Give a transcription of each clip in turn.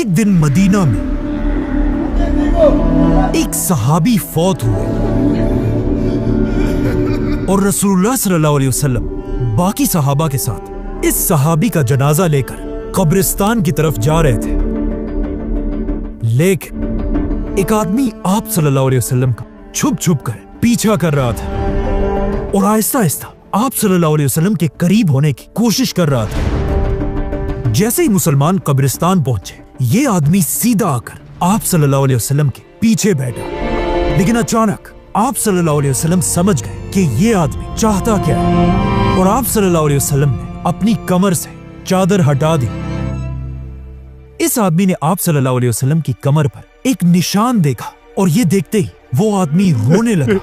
एक दिन मदीना में एक सहाबी फौत हुए और रसूलुल्लाह सल्लल्लाहु अलैहि वसल्लम बाकी सहाबा के साथ इस सहाबी का जनाजा लेकर कब्रिस्तान की तरफ जा रहे थे। लेकिन एक आदमी आप सल्लल्लाहु अलैहि वसल्लम का छुप छुप कर पीछा कर रहा था और आहिस्ता आहिस्ता आप सल्लल्लाहु अलैहि वसल्लम के करीब होने की कोशिश कर रहा था। जैसे ही मुसलमान कब्रिस्तान पहुंचे, ये आदमी सीधा आकर आप सल्लल्लाहु अलैहि वसल्लम के पीछे बैठा। लेकिन अचानक आप सल्लल्लाहु अलैहि वसल्लम समझ गए कि ये आदमी चाहता क्या है और आप सल्लल्लाहु अलैहि वसल्लम ने अपनी कमर से चादर हटा दी। इस आदमी ने आप सल्लल्लाहु अलैहि वसल्लम की कमर पर एक निशान देखा और ये देखते ही वो आदमी रोने लगा।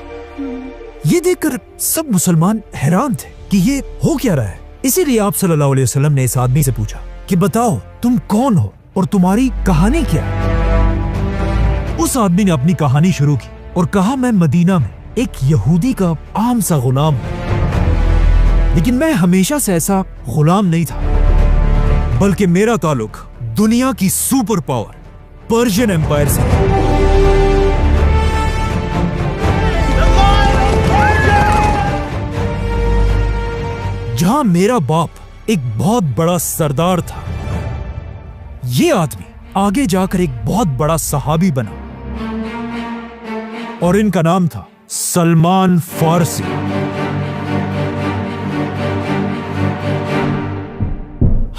ये देखकर सब मुसलमान हैरान थे कि ये हो क्या रहा है। इसीलिए आप सल्लल्लाहु अलैहि वसल्लम ने इस आदमी से पूछा कि बताओ तुम कौन हो और तुम्हारी कहानी क्या है। उस आदमी ने अपनी कहानी शुरू की और कहा, मैं मदीना में एक यहूदी का आम सा गुलाम हूं, लेकिन मैं हमेशा से ऐसा गुलाम नहीं था, बल्कि मेरा ताल्लुक दुनिया की सुपर पावर पर्शियन एम्पायर से। जहां मेरा बाप एक बहुत बड़ा सरदार था। ये आदमी आगे जाकर एक बहुत बड़ा सहाबी बना और इनका नाम था सलमान फारसी।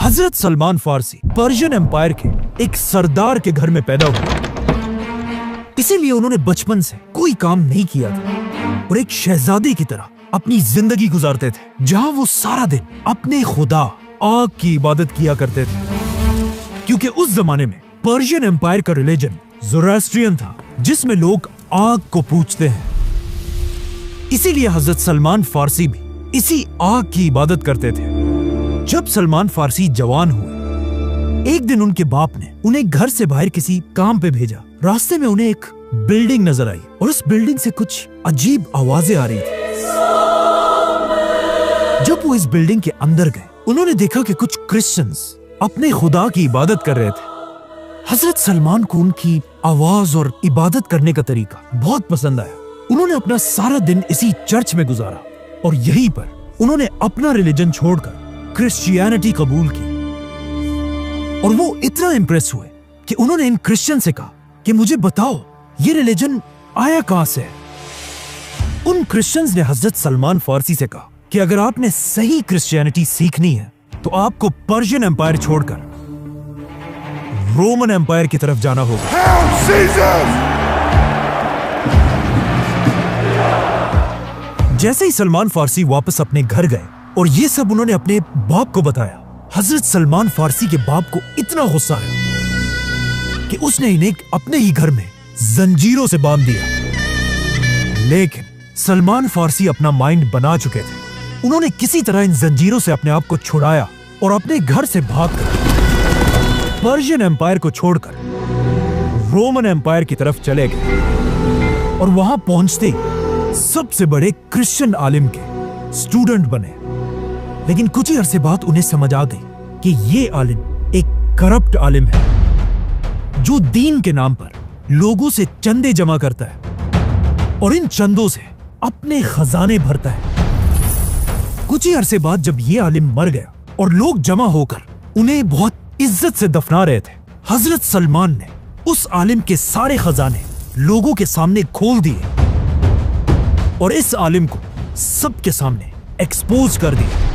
हजरत सलमान फारसी पर्शियन एम्पायर के एक सरदार के घर में पैदा हुए, इसीलिए उन्होंने बचपन से कोई काम नहीं किया था और एक शहजादे की तरह अपनी जिंदगी गुजारते थे, जहां वो सारा दिन अपने खुदा आग की इबादत किया करते थे। क्योंकि उस जमाने में पर्शियन एम्पायर का रिलीजन ज़ोरास्ट्रियन था, जिसमें लोग आग को पूजते हैं। इसीलिए हजरत सलमान फारसी भी इसी आग की इबादत करते थे। जब सलमान फारसी जवान हुए, एक दिन उनके बाप ने उन्हें घर से बाहर किसी काम पे भेजा। रास्ते में उन्हें एक बिल्डिंग नजर आई और उस बिल्डिंग से कुछ अजीब आवाजें आ रही थी। जब वो इस बिल्डिंग के अंदर गए, उन्होंने देखा कि कुछ क्रिश्चियंस अपने खुदा की इबादत कर रहे थे। हजरत सलमान को उनकी आवाज और इबादत करने का तरीका बहुत पसंद आया। उन्होंने अपना सारा दिन इसी चर्च में गुजारा और यहीं पर उन्होंने अपना रिलीजन छोड़कर क्रिश्चियनिटी कबूल की। और वो इतना इंप्रेस हुए कि उन्होंने इन क्रिश्चियन से कहा कि मुझे बताओ ये रिलीजन आया कहां से है। उन क्रिश्चियंस ने हजरत सलमान फारसी से कहा कि अगर आपने सही क्रिश्चियनिटी सीखनी है तो आपको पर्शियन एम्पायर छोड़कर रोमन एम्पायर की तरफ जाना होगा। जैसे ही सलमान फारसी वापस अपने घर गए और ये सब उन्होंने अपने बाप को बताया, हजरत सलमान फारसी के बाप को इतना गुस्सा आया कि उसने इन्हें अपने ही घर में जंजीरों से बांध दिया। लेकिन सलमान फारसी अपना माइंड बना चुके थे। उन्होंने किसी तरह इन जंजीरों से अपने आप को छुड़ाया और अपने घर से भागकर पर्शियन एम्पायर को छोड़कर रोमन एम्पायर की तरफ चले गए और वहां पहुंचते ही सबसे बड़े क्रिश्चियन आलिम के स्टूडेंट बने। लेकिन कुछ ही अरसे बाद उन्हें समझ आ गई कि ये आलिम एक करप्ट आलिम है, जो दीन के नाम पर लोगों से चंदे जमा करता है और इन चंदों से अपने खजाने भरता है। कुछ ही अरसे बाद जब ये आलिम मर गया और लोग जमा होकर उन्हें बहुत इज्जत से दफना रहे थे, हजरत सलमान ने उस आलिम के सारे खजाने लोगों के सामने खोल दिए और इस आलिम को सबके सामने एक्सपोज कर दिया।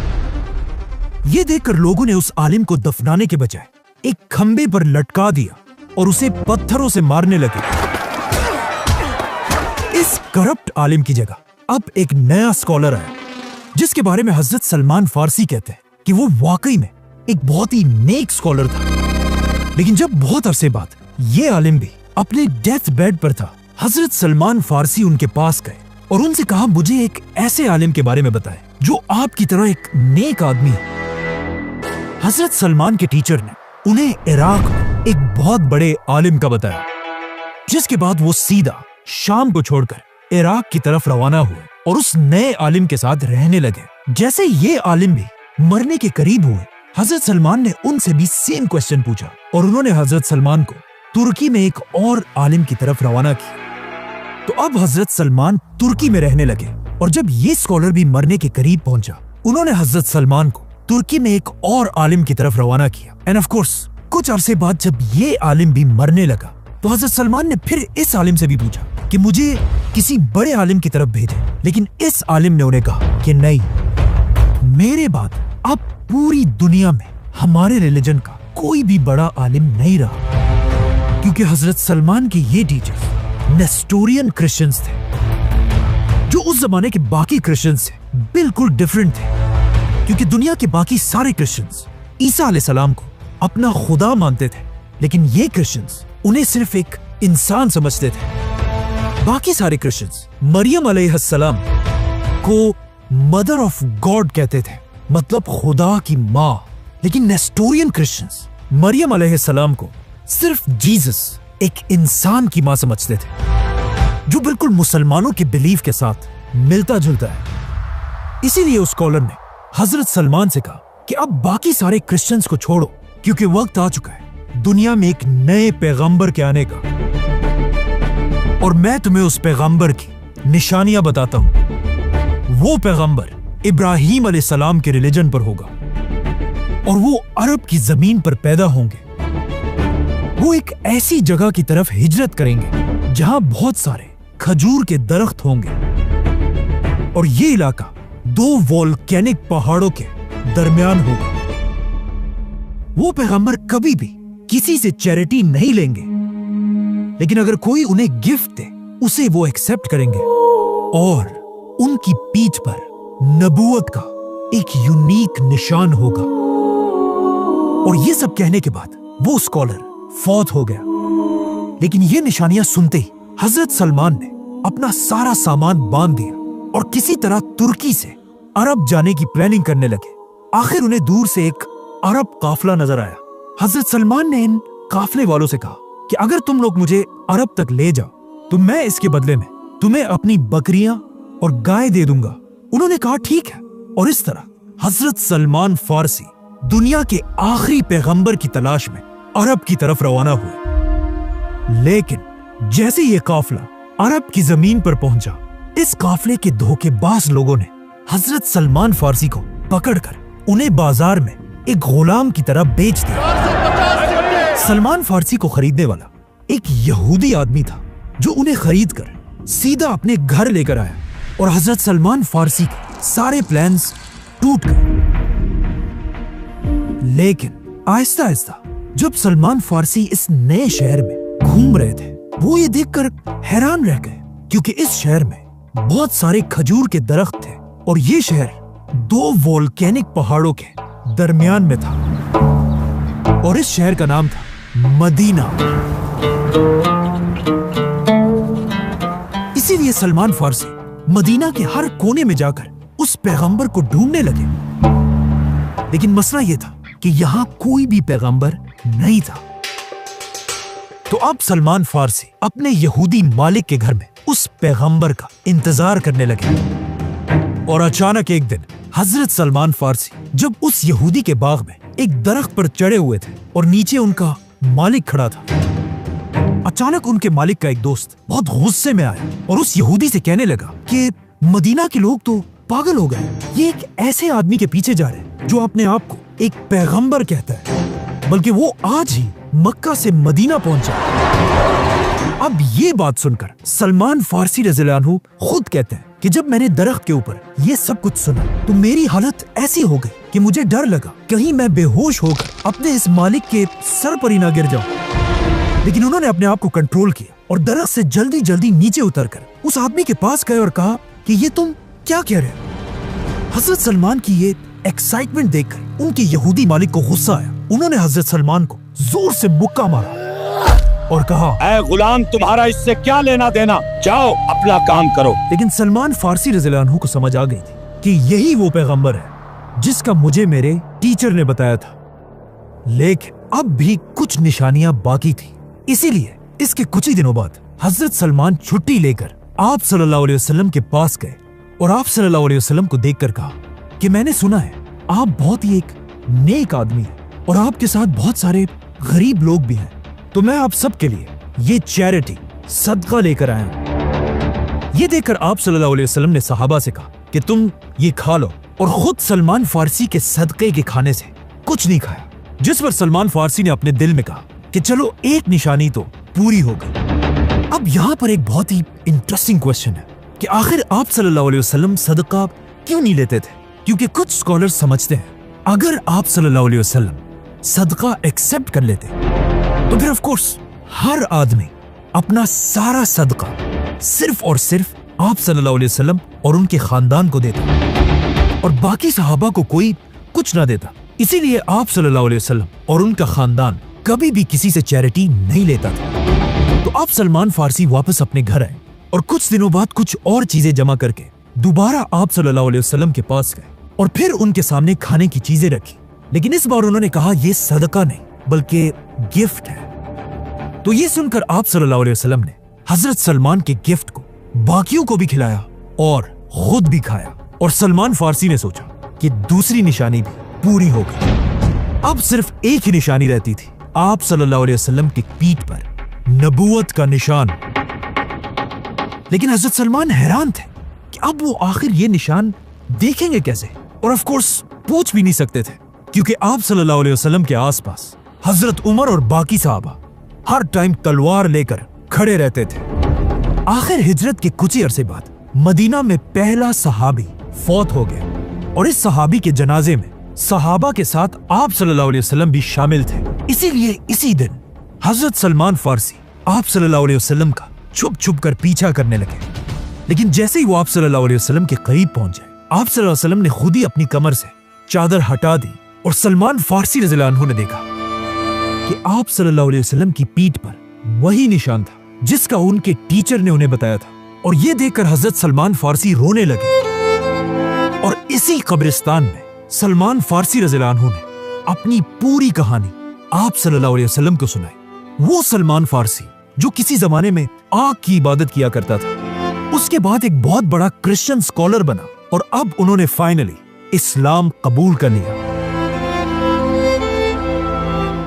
ये देखकर लोगों ने उस आलिम को दफनाने के बजाय एक खंबे पर लटका दिया और उसे पत्थरों से मारने लगे। इस करप्ट आलिम की जगह अब एक नया स्कॉलर आया, जिसके बारे में हजरत सलमान फारसी कहते हैं कि वो वाकई में एक बहुत ही नेक स्कॉलर था। लेकिन जब बहुत अरसे बाद ये आलिम भी अपने डेथ बेड पर था, हजरत सलमान फारसी उनके पास गए और उनसे कहा, मुझे एक ऐसे आलिम के बारे में बताएं जो आपकी तरह एक नेक आदमी है। हजरत सलमान के टीचर ने उन्हें इराक में एक बहुत बड़े आलिम का बताया, जिसके बाद वो सीधा शाम को छोड़कर इराक की तरफ रवाना हुए और उस नए आलिम के साथ रहने लगे। जैसे ये आलिम भी मरने के करीब हुए, हजरत सलमान ने उनसे भी सेम क्वेश्चन पूछा और उन्होंने हजरत सलमान को तुर्की में एक और आलिम की तरफ रवाना किया। तो अब हजरत सलमान तुर्की में रहने लगे और जब ये स्कॉलर भी मरने के करीब पहुंचा, उन्होंने हजरत सलमान को तुर्की में एक और आलिम की तरफ रवाना किया। एंड ऑफ कोर्स कुछ अरसे बाद जब ये आलिम भी मरने लगा तो हजरत सलमान ने फिर इस आलिम से भी पूछा कि मुझे किसी बड़े आलिम की तरफ भेजें, लेकिन इस आलिम ने उन्हें कहा कि नहीं, मेरे बाद अब पूरी दुनिया में हमारे रिलीजन का कोई भी बड़ा आलिम नहीं रहा, क्योंकि हजरत सलमान के ये टीचर्स नेस्टोरियन क्रिश्चियंस थे, जो उस जमाने के बाकी क्रिश्चियंस से बिल्कुल डिफरेंट थे, क्योंकि दुनिया के बाकी सारे क्रिश्चियंस ईसा अलैहिस्सलाम को अपना खुदा मानते थे, लेकिन ये क्रिश्चियंस उन्हें सिर्फ एक इंसान समझते थे। बाकी सारे क्रिश्चियंस मरियम अलैहिस्सलाम को मदर ऑफ गॉड कहते थे, मतलब खुदा की माँ, लेकिन नेस्टोरियन क्रिश्चियंस मरियम अलैहिस्सलाम को सिर्फ जीसस, एक इंसान की माँ समझते थे, जो बिल्कुल मुसलमानों के बिलीफ के साथ मिलता जुलता है। इसीलिए उस स्कॉलर ने हजरत सलमान से कहा कि अब बाकी सारे क्रिश्चियंस को छोड़ो, क्योंकि वक्त आ चुका है दुनिया में एक नए पैगंबर के आने का, और मैं तुम्हें उस पैगंबर की निशानियां बताता हूं। वो पैगंबर इब्राहीम अलैहिस्सलाम के रिलीजन पर होगा और वो अरब की जमीन पर पैदा होंगे। वो एक ऐसी जगह की तरफ हिजरत करेंगे जहां बहुत सारे खजूर के दरख्त होंगे, और ये इलाका 2 वोल्केनिक पहाड़ों के दरमियान होगा। वो पैगंबर कभी भी किसी से चैरिटी नहीं लेंगे, लेकिन अगर कोई उन्हें गिफ्ट दे उसे वो एक्सेप्ट करेंगे, और उनकी पीठ पर नबूवत का एक यूनिक निशान होगा। और ये सब कहने के बाद वो स्कॉलर फौत हो गया। लेकिन ये निशानियां सुनते ही हजरत सलमान ने अपना सारा सामान बांध दिया और किसी तरह तुर्की से अरब जाने की प्लानिंग करने लगे। आखिर उन्हें दूर से एक अरब काफिला नजर आया। हजरत सलमान ने इन काफिले वालों से कहा कि अगर तुम लोग मुझे अरब तक ले जाओ तो मैं इसके बदले में तुम्हें अपनी बकरियां और गाय दे दूंगा। उन्होंने कहा ठीक है, और इस तरह हजरत सलमान फारसी दुनिया के आखिरी पैगंबर की तलाश में अरब की तरफ रवाना हुए। लेकिन जैसे ये काफिला अरब की जमीन पर पहुंचा, इस काफिले के धोखेबाज लोगों ने हजरत सलमान फारसी को पकड़कर उन्हें बाजार में एक गुलाम की तरह बेच दिया। सलमान फारसी को खरीदने वाला एक यहूदी आदमी था, जो उन्हें खरीदकर सीधा अपने घर लेकर आया, और हजरत सलमान फारसी के सारे प्लान्स टूट गए। लेकिन आहिस्ता आहिस्ता जब सलमान फारसी इस नए शहर में घूम रहे थे, वो ये देखकर हैरान रह गए, क्योंकि इस शहर में बहुत सारे खजूर के दरख्त थे और ये शहर 2 वोल्केनिक पहाड़ों के दरमियान में था, और इस शहर का नाम था मदीना। इसीलिए सलमान फारसी मदीना के हर कोने में जाकर उस पैगंबर को ढूंढने लगे। लेकिन मसला यह था कि यहां कोई भी पैगंबर नहीं था। तो अब सलमान फारसी अपने यहूदी मालिक के घर में उस पैगंबर का इंतजार करने लगे, और अचानक एक दिन हजरत सलमान फारसी जब उस यहूदी के बाग में एक दरख्त पर चढ़े हुए थे और नीचे उनका मालिक खड़ा था, अचानक उनके मालिक का एक दोस्त बहुत गुस्से में आया और उस यहूदी से कहने लगा कि मदीना के लोग तो पागल हो गए, ये एक ऐसे आदमी के पीछे जा रहे हैं जो अपने आप को एक पैगंबर कहता है, बल्कि वो आज ही मक्का से मदीना पहुंचा। अब ये बात सुनकर सलमान फारसी रज़ियल्लाहु अन्हु खुद कहते हैं कि जब मैंने दरख्त के ऊपर ये सब कुछ सुना तो मेरी हालत ऐसी हो गई कि मुझे डर लगा कहीं मैं बेहोश होकर अपने इस मालिक के सर पर ही ना गिर जाऊं। लेकिन उन्होंने अपने आप को कंट्रोल किया और दरख्त से जल्दी जल्दी नीचे उतरकर उस आदमी के पास गए और कहा कि ये तुम क्या कह रहे हो। हजरत सलमान की ये एक्साइटमेंट देखकर उनके यहूदी मालिक को गुस्सा आया। उन्होंने हजरत सलमान को जोर से मुक्का मारा और कहा, ऐ गुलाम, तुम्हारा इससे क्या लेना देना, जाओ अपना काम करो। लेकिन सलमान फारसी रज़ियल्लाहु अन्हु को समझ आ गई थी कि यही वो पैगंबर है जिसका मुझे मेरे टीचर ने बताया था। लेकिन अब भी कुछ निशानियां बाकी थी। इसीलिए इसके कुछ ही दिनों बाद हजरत सलमान छुट्टी लेकर आप सल्लल्लाहु अलैहि वसल्लम के पास गए और आप सल्लल्लाहु अलैहि वसल्लम को देखकर कहा कि मैंने सुना है आप बहुत ही एक नेक आदमी है और आपके साथ बहुत सारे गरीब लोग भी हैं, तो मैं आप सबके लिए ये चैरिटी सदका लेकर आया हूं। ये देखकर आप सल्लल्लाहु अलैहि वसल्लम ने सहाबा से कहा कि तुम ये खा लो, और खुद सलमान फारसी के सदके के खाने से कुछ नहीं खाया। जिस पर सलमान फारसी ने अपने दिल में कहा कि चलो एक निशानी तो पूरी हो गई। अब यहाँ पर एक बहुत ही इंटरेस्टिंग क्वेश्चन है कि आखिर आप सल्लल्लाहु अलैहि वसल्लम सदका क्यों नहीं लेते थे? क्योंकि कुछ स्कॉलर्स समझते हैं अगर आप सल्लल्लाहु अलैहि वसल्लम सदका एक्सेप्ट कर लेते तो फिर ऑफ कोर्स हर आदमी अपना सारा सदका सिर्फ और सिर्फ आप सल्लल्लाहु अलैहि वसल्लम और उनके खानदान को देता और बाकी सहाबा को कोई कुछ ना देता। इसीलिए आप सल्लल्लाहु अलैहि वसल्लम और उनका खानदान कभी भी किसी से चैरिटी नहीं लेता था। तो आप सलमान फारसी वापस अपने घर आए और कुछ दिनों बाद कुछ और चीजें जमा करके दोबारा आप सल्लल्लाहु अलैहि वसल्लम के पास गए और फिर उनके सामने खाने की चीजें रखी, लेकिन इस बार उन्होंने कहा यह सदका नहीं बल्कि गिफ्ट है। तो ये सुनकर आप सल्लल्लाहु अलैहि वसल्लम ने हजरत सलमान के गिफ्ट को बाकियों को भी खिलाया और खुद भी खाया, और सलमान फारसी ने सोचा कि दूसरी निशानी भी पूरी हो गई। अब सिर्फ एक ही निशानी रहती थी, आप सल्लल्लाहु अलैहि वसल्लम की पीठ पर नबूवत का निशान। लेकिन हजरत सलमान हैरान थे कि अब वो आखिर ये निशान देखेंगे कैसे, और ऑफ कोर्स पूछ भी नहीं सकते थे क्योंकि आप सल्लल्लाहु अलैहि वसल्लम के आसपास हजरत उमर और बाकी सहाबा हर टाइम तलवार लेकर खड़े रहते थे। आखिर हिजरत के कुछ ही अरसे बाद मदीना में पहला सहाबी फौत हो गया और इस सहाबी के जनाजे में सहाबा के साथ आप सल्लल्लाहु अलैहि वसल्लम भी शामिल थे। इसीलिए इसी दिन हजरत सलमान फारसी आप सल्लल्लाहु अलैहि वसल्लम का छुप छुप कर पीछा करने लगे। लेकिन जैसे ही वो आप सल्लल्लाहु अलैहि वसल्लम के करीब पहुंचे, आप सल्लल्लाहु अलैहि वसल्लम ने खुद ही अपनी कमर से चादर हटा दी और सलमान फारसी रज़ियल्लाहु अन्हु ने देखा कि आप सल्लल्लाहु अलैहि वसल्लम की पीठ पर वही निशान था जिसका उनके टीचर ने उन्हें बताया था। और ये देखकर हजरत सलमान फारसी रोने लगे और इसी कब्रिस्तान में सलमान फारसी रज़ियल्लाहु अन्हु ने अपनी पूरी कहानी आप सल्लल्लाहु अलैहि वसल्लम को सुनाई। वो सलमान फारसी जो किसी जमाने में आग की इबादत किया करता था, उसके बाद एक बहुत बड़ा क्रिश्चियन स्कॉलर बना और अब उन्होंने फाइनली इस्लाम कबूल कर लिया।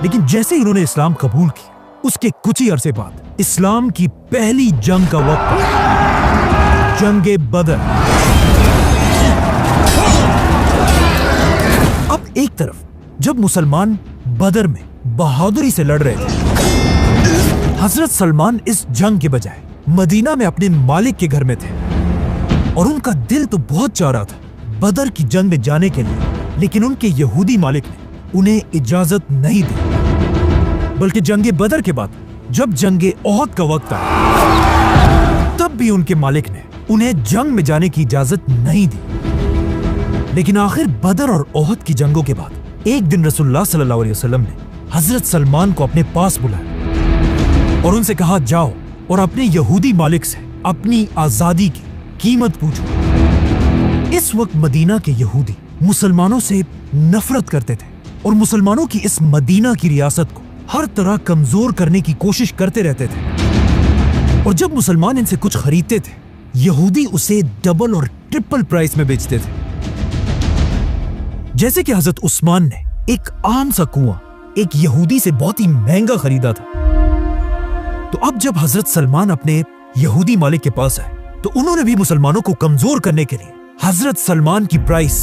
लेकिन जैसे ही उन्होंने इस्लाम कबूल की, उसके कुछ ही अरसे बाद इस्लाम की पहली जंग का वक्त आया, जंगे बदर। अब एक तरफ जब मुसलमान बदर में बहादुरी से लड़ रहे थे, हजरत सलमान इस जंग के बजाय मदीना में अपने मालिक के घर में थे और उनका दिल तो बहुत चाह रहा था बदर की जंग में जाने के लिए, लेकिन उनके यहूदी मालिक ने उन्हें इजाजत नहीं दी। बल्कि जंगे बदर के बाद जब जंगे ओहद का वक्त आया, तब भी उनके मालिक ने उन्हें जंग में जाने की इजाजत नहीं दी। लेकिन आखिर बदर और ओहद की जंगों के बाद एक दिन रसूलुल्लाह सल्लल्लाहु अलैहि वसल्लम ने हजरत सलमान को अपने पास बुलाया और उनसे कहा, जाओ और अपने यहूदी मालिक से अपनी आजादी की कीमत पूछो। इस वक्त मदीना के यहूदी मुसलमानों से नफरत करते थे और मुसलमानों की इस मदीना की रियासत को हर तरह कमजोर करने की कोशिश करते रहते थे। और जब मुसलमान इनसे कुछ खरीदते थे, यहूदी उसे डबल और ट्रिपल प्राइस में बेचते थे। जैसे कि हजरत उस्मान ने एक आम सा कुआं एक यहूदी से बहुत ही महंगा खरीदा था, तो अब जब हजरत सलमान अपने यहूदी मालिक के पास आए तो उन्होंने भी मुसलमानों को कमजोर करने के लिए हजरत सलमान की प्राइस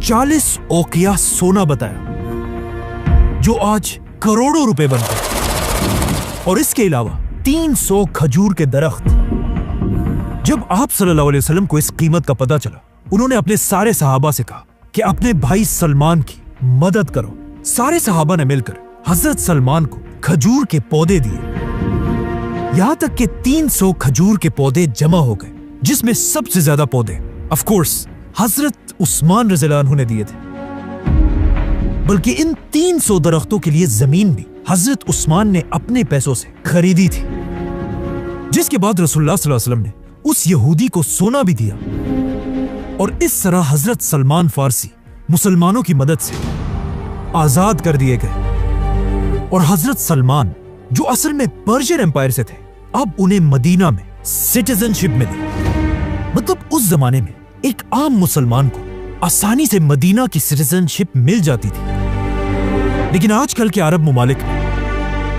40 ओकिया सोना बताया, जो आज करोड़ों रुपए बनते हैं। और इसके अलावा 300 खजूर के दरख्त। जब आप सल्लल्लाहु अलैहि वसल्लम को इस कीमत का पता चला, उन्होंने अपने सारे सहाबा से कहा कि अपने भाई सलमान की मदद करो। सारे सहाबा ने मिलकर हजरत सलमान को खजूर के पौधे दिए, यहां तक कि 300 खजूर के पौधे जमा हो गए, जिसमें सबसे ज्यादा पौधे ऑफ कोर्स हजरत उस्मान रज़ियल्लाहु अन्हु ने दिए थे। बल्कि इन 300 दरख्तों के लिए जमीन भी हजरत उस्मान ने अपने पैसों से खरीदी थी, जिसके बाद रसूलुल्लाह सल्लल्लाहु अलैहि वसल्लम ने उस यहूदी को सोना भी दिया। और इस तरह हजरत सलमान फारसी मुसलमानों की मदद से आजाद कर दिए गए। और हजरत सलमान, जो असल में पर्शियन एम्पायर से थे, अब उन्हें मदीना में सिटीजनशिप मिली। मतलब उस जमाने में एक आम मुसलमान को आसानी से मदीना की सिटीजनशिप मिल जाती थी। लेकिन आजकल के अरब मुमालिक में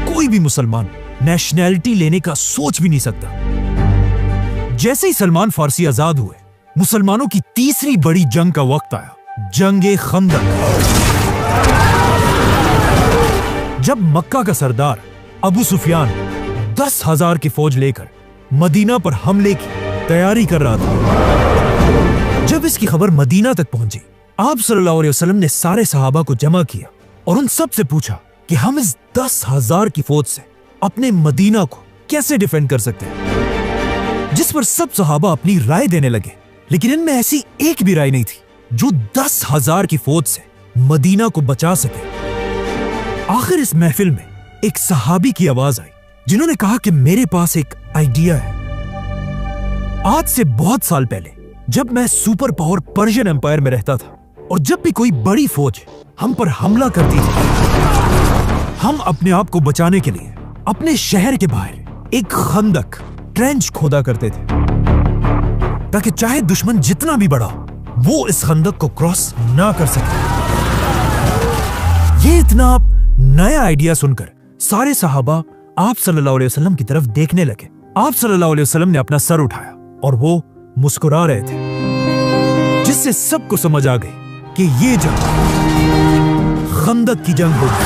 कोई भी मुसलमान नेशनैलिटी लेने का सोच भी नहीं सकता। जैसे ही सलमान फारसी आजाद हुए, मुसलमानों की तीसरी बड़ी जंग का वक्त आया, जंगे खंदक। जब मक्का का सरदार अबू सुफियान 10,000 की फौज लेकर मदीना पर हमले की तैयारी कर रहा था, जब इसकी खबर मदीना तक पहुंची, आप सल्लल्लाहु अलैहि वसल्लम ने सारे सहाबा को जमा किया और उन सब से पूछा कि हम इस 10,000 की फौज से अपने मदीना को कैसे डिफेंड कर सकते हैं। जिस पर सब सहाबा अपनी राय देने लगे, लेकिन इनमें ऐसी एक भी राय नहीं थी जो 10,000 की फौज से मदीना को बचा सके। आखिर इस महफिल में एक सहाबी की आवाज आई, जिन्होंने कहा कि मेरे पास एक आइडिया है। आज से बहुत साल पहले जब मैं सुपर पावर पर्शियन एम्पायर में रहता था, और जब भी कोई बड़ी फौज हम पर हमला करती थी, हम अपने आप को बचाने के लिए अपने शहर के बाहर एक खंदक, ट्रेंच खोदा करते थे, ताकि चाहे दुश्मन जितना भी बड़ा वो इस खंदक को क्रॉस ना कर सके। ये इतना नया आइडिया सुनकर सारे सहाबा आप सल्लल्लाहु अलैहि वसल्लम की तरफ देखने लगे। आप सल्लल्लाहु अलैहि वसल्लम ने अपना सर उठाया और वो मुस्कुरा रहे थे, जिससे सबको समझ आ गई कि ये जंग खंदक की जंग होगी।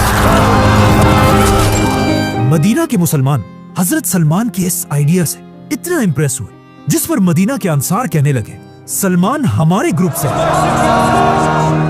मदीना के मुसलमान हजरत सलमान के इस आइडिया से इतना इंप्रेस हुए, जिस पर मदीना के अंसार कहने लगे, सलमान हमारे ग्रुप से है,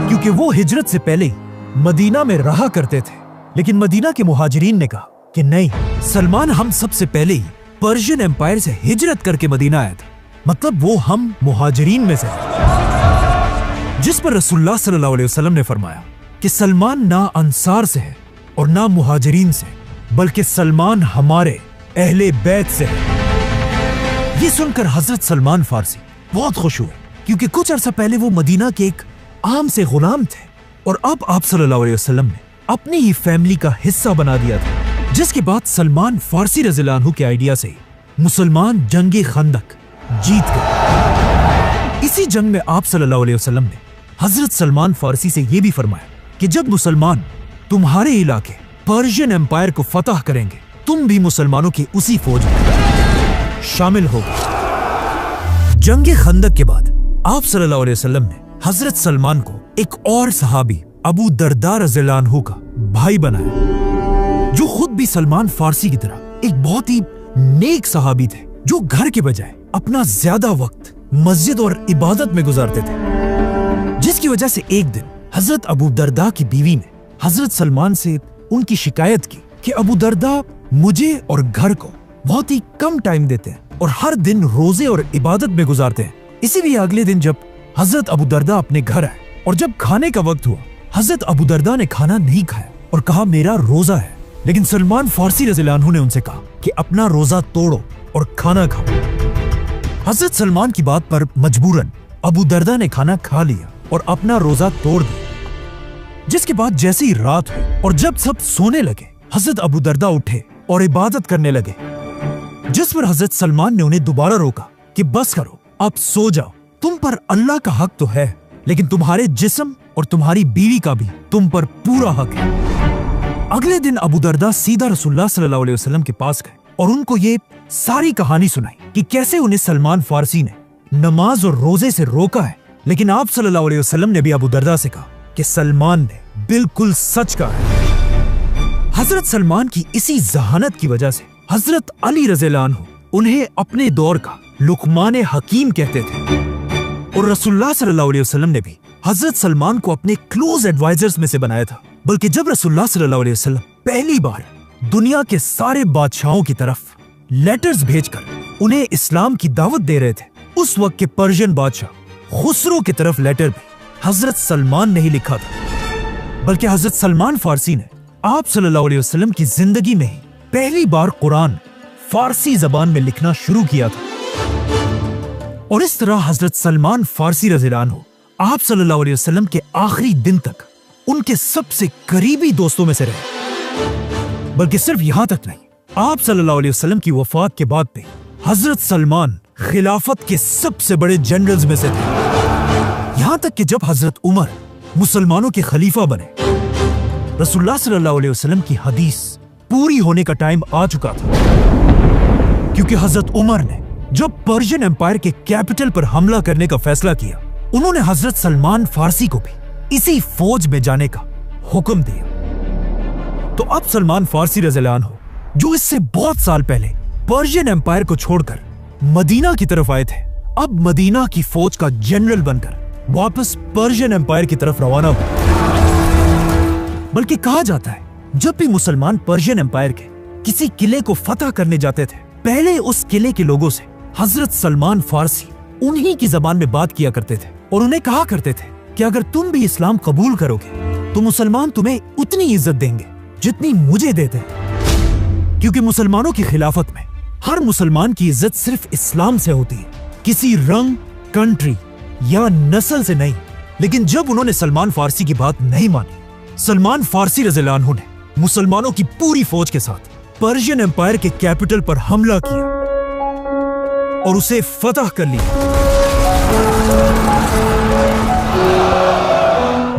क्योंकि वो हिजरत से पहले मदीना में रहा करते थे। लेकिन मदीना के मुहाजिरीन ने कहा कि नहीं, सलमान हम सबसे पहले ही पर्शियन एम्पायर से हिजरत करके मदीना आया था, मतलब वो हम मुहाजिरीन में से है। जिस पर रसूलुल्लाह सल्लल्लाहु अलैहि वसल्लम ने फरमाया कि सलमान ना अंसार से है और ना मुहाजिरीन से, बल्कि सलमान हमारे अहले बैत से है। ये सुनकर हजरत सलमान फारसी बहुत खुश हुए, क्योंकि कुछ अरसा पहले वो मदीना के एक आम से गुलाम थे और अब आप सल्लल्लाहु अलैहि वसल्लम ने अपनी ही फैमिली का हिस्सा बना दिया था। जिसके बाद सलमान फारसी रज़ियल्लाहु अन्हु के आइडिया से मुसलमान जंगे खंदक जीत गए। इसी जंग में आप सल्लल्लाहु अलैहि वसल्लम ने हजरत सलमान फारसी से यह भी फरमाया कि जब मुसलमान तुम्हारे इलाके पर्शियन एम्पायर को फतह करेंगे, तुम भी मुसलमानों की उसी फौज में शामिल हो। जंगे खंदक के बाद आप सल्लल्लाहु अलैहि वसल्लम ने हजरत सलमान को एक और सहाबी अबू दरदा रज़ियल्लाहु अन्हु का भाई बनाया, जो खुद भी सलमान फारसी की तरह एक बहुत ही नेक सहाबी थे, जो घर के बजाय अपना ज्यादा वक्त मस्जिद और इबादत में गुजारते थे। जिसकी वजह से एक दिन हजरत अबू दरदा की बीवी ने हजरत सलमान से उनकी शिकायत की कि अबू दरदा मुझे और घर को बहुत ही कम टाइम देते हैं और हर दिन रोजे और इबादत में गुजारते हैं। इसीलिए अगले दिन जब हजरत अबू दरदा अपने घर आए और जब खाने का वक्त हुआ, हजरत अबू दरदा ने खाना नहीं खाया और कहा मेरा रोजा है। लेकिन सलमान फारसी रज़ियल्लाहु अन्हु ने उनसे कहा कि अपना रोजा तोड़ो और खाना खाओ। हजरत सलमान की बात पर मजबूरन अबू दरदा ने खाना खा लिया और अपना रोजा तोड़ दिया। जिसके बाद जैसे ही रात हुई और जब सब सोने लगे, हजरत अबू दरदा उठे और इबादत करने लगे। जिस पर हजरत सलमान ने उन्हें दोबारा रोका कि बस करो, अब सो जाओ, तुम पर अल्लाह का हक तो है, लेकिन तुम्हारे जिस्म और तुम्हारी बीवी का भी तुम पर पूरा हक है। अगले दिन अबू दरदा सीधा रसूलुल्लाह सल्लल्लाहु अलैहि वसल्लम के पास गए और उनको ये सारी कहानी सुनाई कि कैसे उन्हें सलमान फारसी ने नमाज और रोजे से रोका है। लेकिन आप सल्लल्लाहु अलैहि वसल्लम ने भी अबू दरदा से कहा कि सलमान ने बिल्कुल सच कहा है। हजरत सलमान की इसी जहानत की वजह से हजरत अली रज़ियल्लाहु अन्हु उन्हें अपने दौर का लुकमान हकीम कहते थे और रसूलुल्लाह सल्लल्लाहु अलैहि वसल्लम ने भी हजरत सलमान को अपने क्लोज एडवाइजर्स में से बनाया था। बल्कि जब रसूलुल्लाह सल्लल्लाहु अलैहि वसल्लम पहली बार दुनिया के सारे बादशाहों की तरफ लेटर्स भेजकर उन्हें इस्लाम की दावत दे रहे थे, उस वक्त के पर्शियन बादशाह खुसरो की तरफ लेटर भी हजरत सलमान ने ही लिखा था। बल्कि हजरत सलमान फारसी ने आप सल्लल्लाहु अलैहि वसल्लम की जिंदगी में ही पहली बार कुरान फारसी जबान में लिखना शुरू किया था। और इस तरह हजरत सलमान फारसी रज़ियल्लाहु अन्हु आप सल्लल्लाहु अलैहि वसल्लम के आखिरी दिन तक उनके सबसे करीबी दोस्तों में से रहे। बल्कि सिर्फ यहां तक नहीं, आप सल्लल्लाहु अलैहि वसल्लम की वफात के बाद भी हजरत सलमान खिलाफत के सबसे बड़े जनरल्स में से थे। यहां तक कि जब हजरत उमर मुसलमानों के खलीफा बने रसूलुल्लाह सल्लल्लाहु अलैहि वसल्लम की हदीस पूरी होने का टाइम आ चुका था, क्योंकि हजरत उमर ने जब पर्शियन एम्पायर के कैपिटल पर हमला करने का फैसला किया, उन्होंने हजरत सलमान फारसी को भी इसी फौज में जाने का हुक्म दिया। तो अब सलमान फारसी रज़ियल्लाहु अन्हु, जो इससे बहुत साल पहले पर्शियन एम्पायर को छोड़कर मदीना की तरफ आए थे, अब मदीना की फौज का जनरल बनकर वापस पर्शियन एम्पायर की तरफ रवाना हुए। बल्कि कहा जाता है, जब भी मुसलमान पर्शियन एम्पायर के किसी किले को फतह करने जाते थे, पहले उस किले के लोगों से हजरत सलमान फारसी उन्हीं की जबान में बात किया करते थे और उन्हें कहा करते थे कि अगर तुम भी इस्लाम कबूल करोगे तो मुसलमान तुम्हें उतनी इज्जत देंगे जितनी मुझे देते हैं, क्योंकि मुसलमानों की खिलाफत में हर मुसलमान की इज्जत सिर्फ इस्लाम से होती है, किसी रंग, कंट्री या नस्ल से नहीं। लेकिन जब उन्होंने सलमान फारसी की बात नहीं मानी, सलमान फारसी रज़ियल्लाहु अन्हु ने मुसलमानों की पूरी फौज के साथ पर्शियन एम्पायर के कैपिटल पर हमला किया और उसे फतह कर लिया,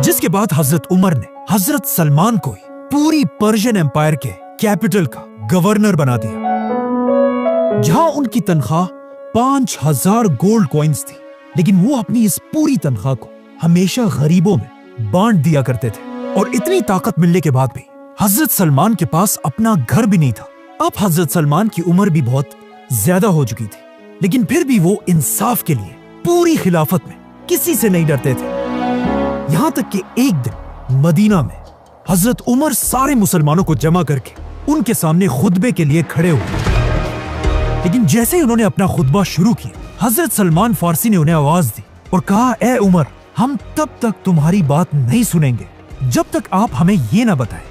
जिसके बाद हजरत उमर ने हजरत सलमान को पूरी पर्शियन एम्पायर के कैपिटल का गवर्नर बना दिया, जहां उनकी तनख्वाह 5000 गोल्ड कॉइन्स थी। लेकिन वो अपनी इस पूरी तनख्वाह को हमेशा गरीबों में बांट दिया करते थे। और इतनी ताकत मिलने के बाद भी हजरत सलमान के पास अपना घर भी नहीं था। अब हजरत सलमान की उम्र भी बहुत ज्यादा हो चुकी थी, लेकिन फिर भी वो इंसाफ के लिए पूरी खिलाफत में किसी से नहीं डरते थे। यहां तक कि एक दिन मदीना में हजरत उमर सारे मुसलमानों को जमा करके उनके सामने खुतबे के लिए खड़े हुए। लेकिन जैसे ही उन्होंने अपना खुतबा शुरू किया, हजरत सलमान फारसी ने उन्हें आवाज दी और कहा, ए उमर, हम तब तक तुम्हारी बात नहीं सुनेंगे जब तक आप हमें ये ना बताएं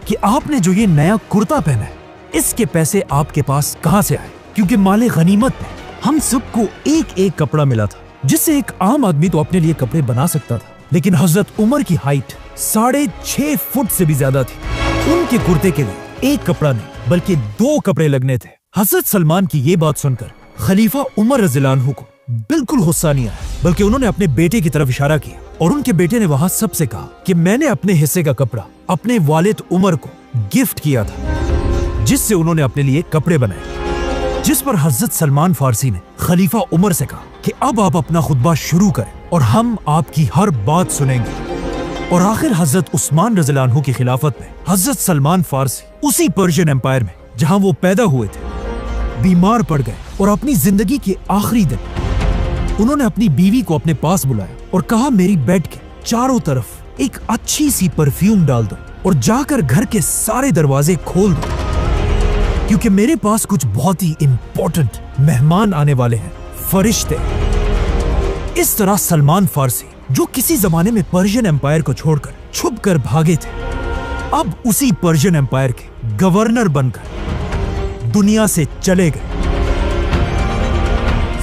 कि आपने जो ये नया कुर्ता पहना है, इसके पैसे आपके पास कहां से आए, क्योंकि माले गनीमत में हम सबको एक एक कपड़ा मिला था, जिससे एक आम आदमी तो अपने लिए कपड़े बना सकता था। लेकिन हजरत उमर की हाइट 6.5 फुट से भी ज्यादा थी। उनके कुर्ते के लिए एक कपड़ा नहीं बल्कि 2 कपड़े लगने थे। हजरत सलमान की ये बात सुनकर खलीफा उमर रज़ियल्लाहु अन्हु को बिल्कुल गुस्सा नहीं आया, बल्कि उन्होंने अपने बेटे की तरफ इशारा किया और उनके बेटे ने वहां सबसे कहा कि मैंने अपने हिस्से का कपड़ा अपने वालिद उमर को गिफ्ट किया था, जिससे उन्होंने अपने लिए कपड़े बनाए। जिस पर हजरत सलमान फारसी ने खलीफा उमर से कहा कि अब आप अपना खुतबा शुरू करें और हम आपकी हर बात सुनेंगे। और आखिर हजरत उस्मान रज़ियल्लाहु अन्हु की खिलाफत में हजरत सलमान फारसी उसी पर्शियन एम्पायर में जहां वो पैदा हुए थे बीमार पड़ गए और अपनी जिंदगी के आखिरी दिन उन्होंने अपनी बीवी को अपने पास बुलाया और कहा, मेरी बेड के चारों तरफ एक अच्छी सी परफ्यूम डाल दो और जाकर घर के सारे दरवाजे खोल दो, क्योंकि मेरे पास कुछ बहुत ही इंपॉर्टेंट मेहमान आने वाले हैं, फरिश्ते। इस तरह सलमान फारसी, जो किसी जमाने में पर्शियन एम्पायर को छोड़कर छुप कर भागे थे, अब उसी पर्शियन एम्पायर के गवर्नर बनकर दुनिया से चले गए।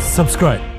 सब्सक्राइब